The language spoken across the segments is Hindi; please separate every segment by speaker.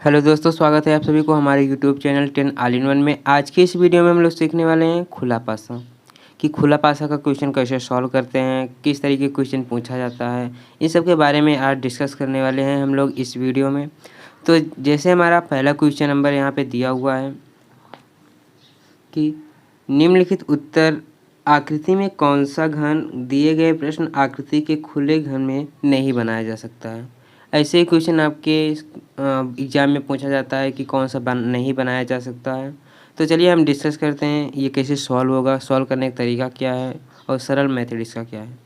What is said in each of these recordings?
Speaker 1: हेलो दोस्तों, स्वागत है आप सभी को हमारे YouTube channel 10 all in one में। आज की इस वीडियो में हम लोग सीखने वाले हैं खुला पासा कि खुला पासा का क्वेश्चन कैसे सॉल्व करते हैं, किस तरीके का क्वेश्चन पूछा जाता है, इन सब के बारे में आज डिस्कस करने वाले हैं हम लोग इस वीडियो में। तो जैसे हमारा पहला क्वेश्चन नंबर यहाँ पे दिया हुआ है कि निम्नलिखित उत्तर आकृति में कौन सा घन दिए गए प्रश्न आकृति के खुले घन में नहीं बनाया जा सकता है। ऐसे ही क्वेश्चन आपके एग्ज़ाम में पूछा जाता है कि कौन सा नहीं बनाया जा सकता है। तो चलिए हम डिस्कस करते हैं ये कैसे सॉल्व होगा, सॉल्व करने का तरीका क्या है और सरल मेथड इसका क्या है।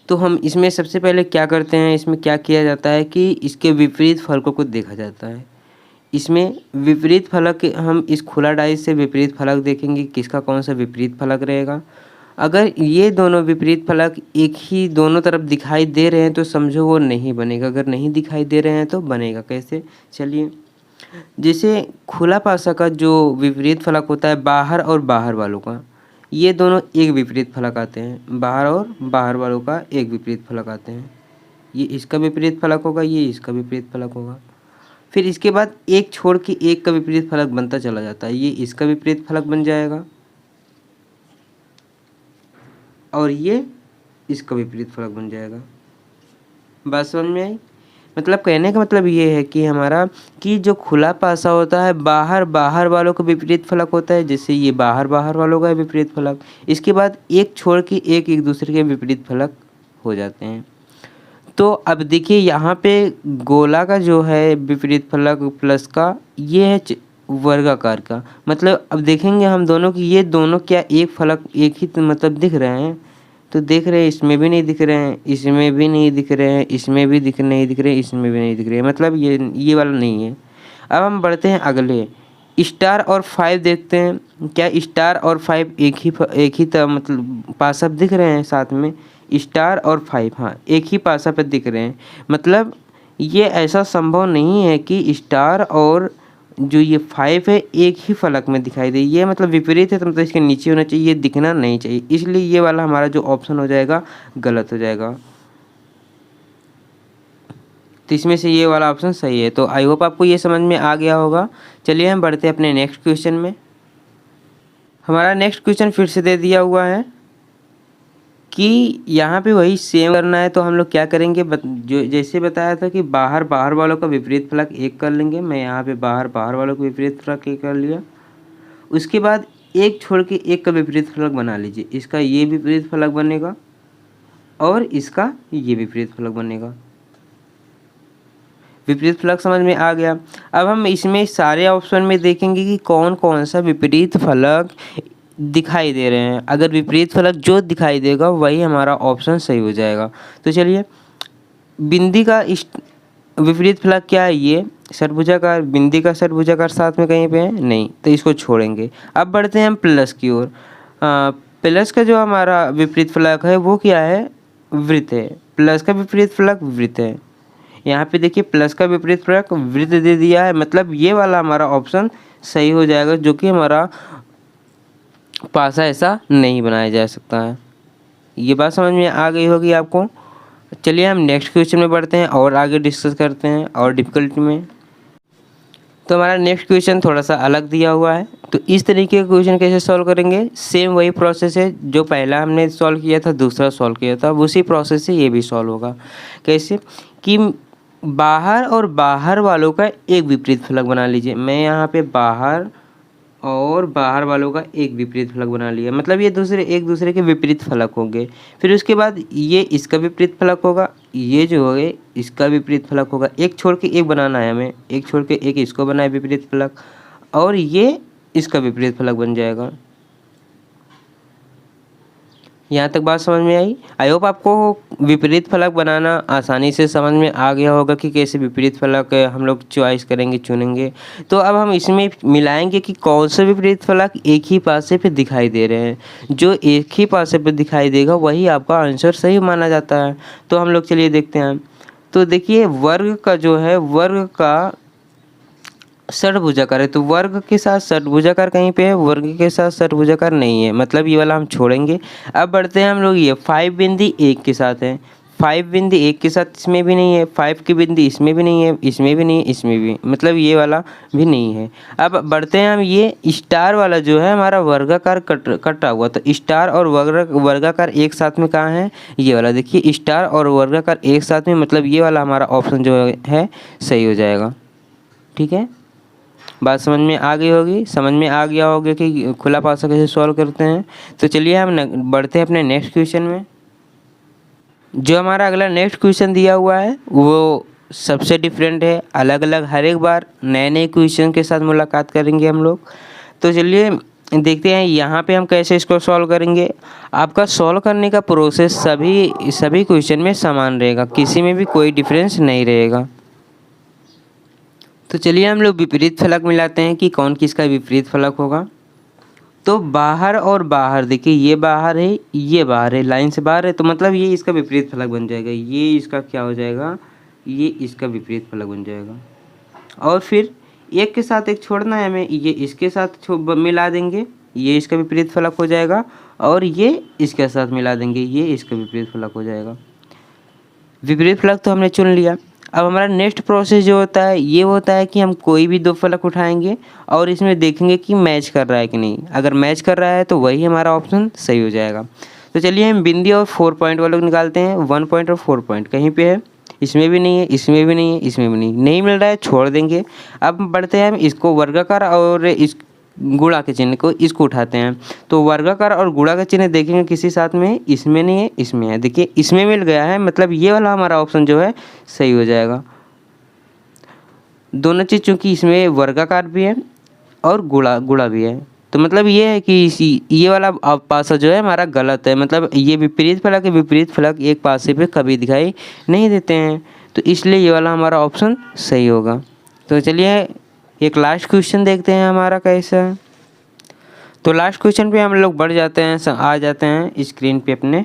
Speaker 1: तो हम इसमें सबसे पहले क्या करते हैं, इसमें क्या किया जाता है कि इसके विपरीत फलकों को देखा जाता है। इसमें विपरीत फलक हम इस खुला डाइस से विपरीत फलक देखेंगे, किसका कौन सा विपरीत फलक रहेगा। अगर ये दोनों विपरीत फलक एक ही दोनों तरफ दिखाई दे रहे हैं तो समझो वो नहीं बनेगा, अगर नहीं दिखाई दे रहे हैं तो बनेगा। कैसे, चलिए। जैसे खुला पासा का जो विपरीत फलक होता है बाहर और बाहर वालों का, ये दोनों एक विपरीत फलक आते हैं। बाहर और बाहर वालों का एक विपरीत फलक आते हैं। ये इसका विपरीत फलक होगा, ये इसका विपरीत फलक होगा। फिर इसके बाद एक छोड़ के एक का विपरीत फलक बनता चला जाता है। ये इसका विपरीत फलक बन जाएगा और ये इसका विपरीत फलक बन जाएगा। बात समझ में आई? मतलब कहने का मतलब ये है कि हमारा कि जो खुला पासा होता है बाहर बाहर वालों का विपरीत फलक होता है। जैसे ये बाहर बाहर वालों का विपरीत फलक, इसके बाद एक छोड़ के एक एक दूसरे के विपरीत फलक हो जाते हैं। तो अब देखिए यहाँ पे गोला का जो है विपरीत फलक प्लस का, ये है वर्गाकार का। मतलब अब देखेंगे हम दोनों की ये दोनों क्या एक फलक एक ही मतलब दिख रहे हैं। तो देख रहे हैं, इसमें भी नहीं दिख रहे हैं, इसमें भी नहीं दिख रहे हैं, इसमें भी नहीं दिख रहे हैं, इसमें भी नहीं दिख रहे हैं। मतलब ये वाला नहीं है। अब हम बढ़ते हैं अगले, स्टार और 5 देखते हैं। क्या स्टार और 5 एक ही मतलब पासा दिख रहे हैं साथ में? स्टार और 5 हाँ एक ही पासा पे दिख रहे हैं। मतलब ये ऐसा संभव नहीं है कि स्टार और जो ये 5 है एक ही फलक में दिखाई दे। ये मतलब विपरीत है, तो मतलब इसके नीचे होना चाहिए, ये दिखना नहीं चाहिए। इसलिए ये वाला हमारा जो ऑप्शन हो जाएगा गलत हो जाएगा। तो इसमें से ये वाला ऑप्शन सही है। तो आई होप आपको ये समझ में आ गया होगा। चलिए हम बढ़ते हैं अपने नेक्स्ट क्वेश्चन में। हमारा नेक्स्ट क्वेश्चन फिर से दे दिया हुआ है कि यहाँ पे वही सेम करना है। तो हम लोग क्या करेंगे, जो जैसे बताया था कि बाहर बाहर वालों का विपरीत फलक एक कर लेंगे। मैं यहाँ पे बाहर बाहर वालों का विपरीत फलक एक कर लिया। उसके बाद एक छोड़ के एक का विपरीत फलक बना लीजिए। इसका ये विपरीत फलक बनेगा और इसका ये विपरीत फलक बनेगा। विपरीत फलक समझ में आ गया। अब हम इसमें सारे ऑप्शन में देखेंगे कि कौन कौन सा विपरीत फलक दिखाई दे रहे हैं। अगर विपरीत फलक जो दिखाई देगा वही हमारा ऑप्शन सही हो जाएगा। तो चलिए, बिंदी का विपरीत फलक क्या है? ये षटभुजाकार। बिंदी का षटभुजाकार साथ में कहीं पे है नहीं, तो इसको छोड़ेंगे। अब बढ़ते हैं हम प्लस की ओर। प्लस का जो हमारा विपरीत फलक है वो क्या है? वृत्त है। प्लस का विपरीत फलक वृत्त है। यहाँ पे देखिए प्लस का विपरीत फलक वृत्त दे दिया है। मतलब ये वाला हमारा ऑप्शन सही हो जाएगा, जो कि हमारा पासा ऐसा नहीं बनाया जा सकता है। ये बात समझ में आ गई होगी आपको। चलिए हम नेक्स्ट क्वेश्चन में बढ़ते हैं और आगे डिस्कस करते हैं और डिफिकल्टी में। तो हमारा नेक्स्ट क्वेश्चन थोड़ा सा अलग दिया हुआ है। तो इस तरीके का क्वेश्चन कैसे सॉल्व करेंगे? सेम वही प्रोसेस है जो पहला हमने सॉल्व किया था, दूसरा सॉल्व किया था, उसी प्रोसेस से ये भी सॉल्व होगा। कैसे कि बाहर और बाहर वालों का एक विपरीत फलक बना लीजिए। मैं यहाँ पे बाहर और बाहर वालों का एक विपरीत फलक बना लिया। मतलब ये एक दूसरे के विपरीत फलक होंगे। फिर उसके बाद ये इसका विपरीत फलक होगा, ये जो है इसका विपरीत फलक होगा। एक छोड़ के एक बनाना है हमें, एक छोड़ के एक इसको बनाए विपरीत फलक, और ये इसका विपरीत फलक बन जाएगा। यहाँ तक बात समझ में आई? आई होप आपको विपरीत फलक बनाना आसानी से समझ में आ गया होगा कि कैसे विपरीत फलक हम लोग चॉइस करेंगे, चुनेंगे। तो अब हम इसमें मिलाएंगे कि कौन से विपरीत फलक एक ही पासे पे दिखाई दे रहे हैं। जो एक ही पासे पे दिखाई देगा वही आपका आंसर सही माना जाता है। तो हम लोग चलिए देखते हैं। तो देखिए वर्ग का जो है, वर्ग का षटभुजाकार है, तो वर्ग के साथ षटभुजाकार कहीं पे है, वर्ग के साथ षटभुजाकार नहीं है। मतलब ये वाला हम छोड़ेंगे। अब बढ़ते हैं हम लोग ये 5 बिंदी 1 के साथ है। 5 बिंदी एक के साथ इसमें भी नहीं है, 5 की बिंदी इसमें भी नहीं है, इसमें भी नहीं है, इसमें भी, मतलब ये वाला भी नहीं है। अब बढ़ते हैं हम, ये स्टार वाला जो है हमारा वर्गाकार कटा हुआ, तो स्टार और वर्गाकार एक साथ में कहाँ है, ये वाला देखिए, स्टार और वर्गाकार एक साथ में, मतलब ये वाला हमारा ऑप्शन जो है सही हो जाएगा। ठीक है, बात समझ में आ गई होगी, समझ में आ गया होगा कि खुला पासा कैसे सॉल्व करते हैं। तो चलिए हम बढ़ते हैं अपने नेक्स्ट क्वेश्चन में। जो हमारा अगला नेक्स्ट क्वेश्चन दिया हुआ है वो सबसे डिफरेंट है, अलग अलग, हर एक बार नए नए क्वेश्चन के साथ मुलाकात करेंगे हम लोग। तो चलिए देखते हैं यहाँ पे हम कैसे इसको सॉल्व करेंगे। आपका सॉल्व करने का प्रोसेस सभी क्वेश्चन में समान रहेगा, किसी में भी कोई डिफरेंस नहीं रहेगा। तो चलिए हम लोग विपरीत फलक मिलाते हैं कि कौन किसका विपरीत फलक होगा। तो बाहर और बाहर, देखिए ये बाहर है, ये बाहर है, लाइन से बाहर है, तो मतलब ये इसका विपरीत फलक बन जाएगा, ये इसका क्या हो जाएगा, ये इसका विपरीत फलक बन जाएगा। और फिर एक के साथ एक छोड़ना है हमें, ये इसके साथ मिला देंगे, ये इसका विपरीत फलक हो जाएगा, और ये इसके साथ मिला देंगे, ये इसका विपरीत फलक हो जाएगा। विपरीत फलक तो हमने चुन लिया। अब हमारा नेक्स्ट प्रोसेस जो होता है ये होता है कि हम कोई भी दो फलक उठाएंगे और इसमें देखेंगे कि मैच कर रहा है कि नहीं। अगर मैच कर रहा है तो वही हमारा ऑप्शन सही हो जाएगा। तो चलिए हम बिंदी और 4 पॉइंट वालों को निकालते हैं। 1 पॉइंट और 4 पॉइंट कहीं पे है, इसमें भी नहीं है, इसमें भी नहीं है, इसमें भी नहीं मिल रहा है, छोड़ देंगे। अब बढ़ते हैं हम इसको वर्गाकार और इस गुणा के चिन्ह को, इसको उठाते हैं। तो वर्गाकार और गुणा का चिन्ह देखेंगे किसी साथ में, इसमें नहीं है, इसमें है, देखिए इसमें मिल गया है, मतलब ये वाला हमारा ऑप्शन जो है सही हो जाएगा। दोनों चीज़ चूँकि इसमें वर्गाकार भी है और गुणा भी है, तो मतलब ये है कि ये वाला पासा जो है हमारा गलत है, मतलब ये विपरीत फलक एक पासे पे कभी दिखाई नहीं देते हैं, तो इसलिए ये वाला हमारा ऑप्शन सही होगा। तो चलिए एक लास्ट क्वेश्चन देखते हैं हमारा कैसा है। तो लास्ट क्वेश्चन पे हम लोग बढ़ जाते हैं, आ जाते हैं स्क्रीन पे अपने।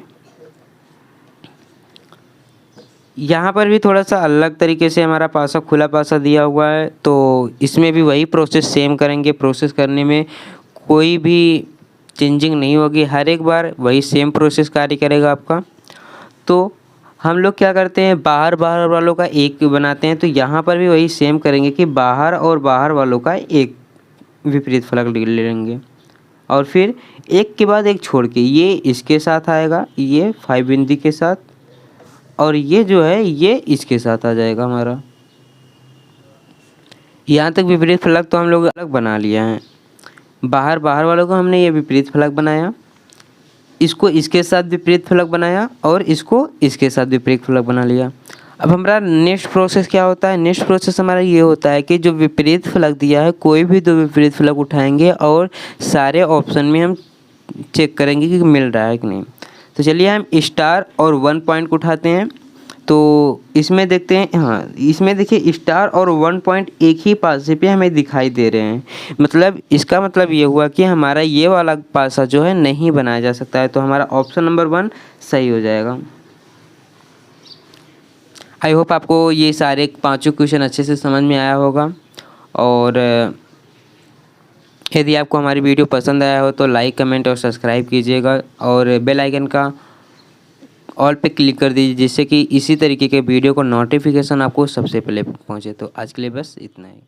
Speaker 1: यहाँ पर भी थोड़ा सा अलग तरीके से हमारा पासा, खुला पासा दिया हुआ है, तो इसमें भी वही प्रोसेस सेम करेंगे। प्रोसेस करने में कोई भी चेंजिंग नहीं होगी, हर एक बार वही सेम प्रोसेस कार्य करेगा आपका। तो हम लोग क्या करते हैं, बाहर वालों का एक बनाते हैं, तो यहाँ पर भी वही सेम करेंगे कि बाहर और बाहर वालों का एक विपरीत फलक ले लेंगे, और फिर एक के बाद एक छोड़ के ये इसके साथ आएगा, ये 5 बिंदी के साथ, और ये जो है ये इसके साथ आ जाएगा हमारा। यहाँ तक विपरीत फलक तो हम लोग अलग बना लिया है। बाहर वालों को हमने ये विपरीत फलक बनाया, इसको इसके साथ विपरीत फलक बनाया, और इसको इसके साथ विपरीत फलक बना लिया। अब हमारा नेक्स्ट प्रोसेस क्या होता है, नेक्स्ट प्रोसेस हमारा ये होता है कि जो विपरीत फलक दिया है, कोई भी दो विपरीत फलक उठाएंगे और सारे ऑप्शन में हम चेक करेंगे कि मिल रहा है कि नहीं। तो चलिए हम स्टार और 1 पॉइंट को उठाते हैं। तो इसमें देखते हैं, हाँ इसमें देखिए स्टार और 1 पॉइंट एक ही पासे पे हमें दिखाई दे रहे हैं, मतलब इसका मतलब ये हुआ कि हमारा ये वाला पासा जो है नहीं बनाया जा सकता है, तो हमारा ऑप्शन नंबर 1 सही हो जाएगा। आई होप आपको ये सारे 5 क्वेश्चन अच्छे से समझ में आया होगा, और यदि आपको हमारी वीडियो पसंद आया हो तो लाइक, कमेंट और सब्सक्राइब कीजिएगा, और बेल आइकन का ऑल पे क्लिक कर दीजिए, जिससे कि इसी तरीके के वीडियो को नोटिफिकेशन आपको सबसे पहले पहुंचे। तो आज के लिए बस इतना ही।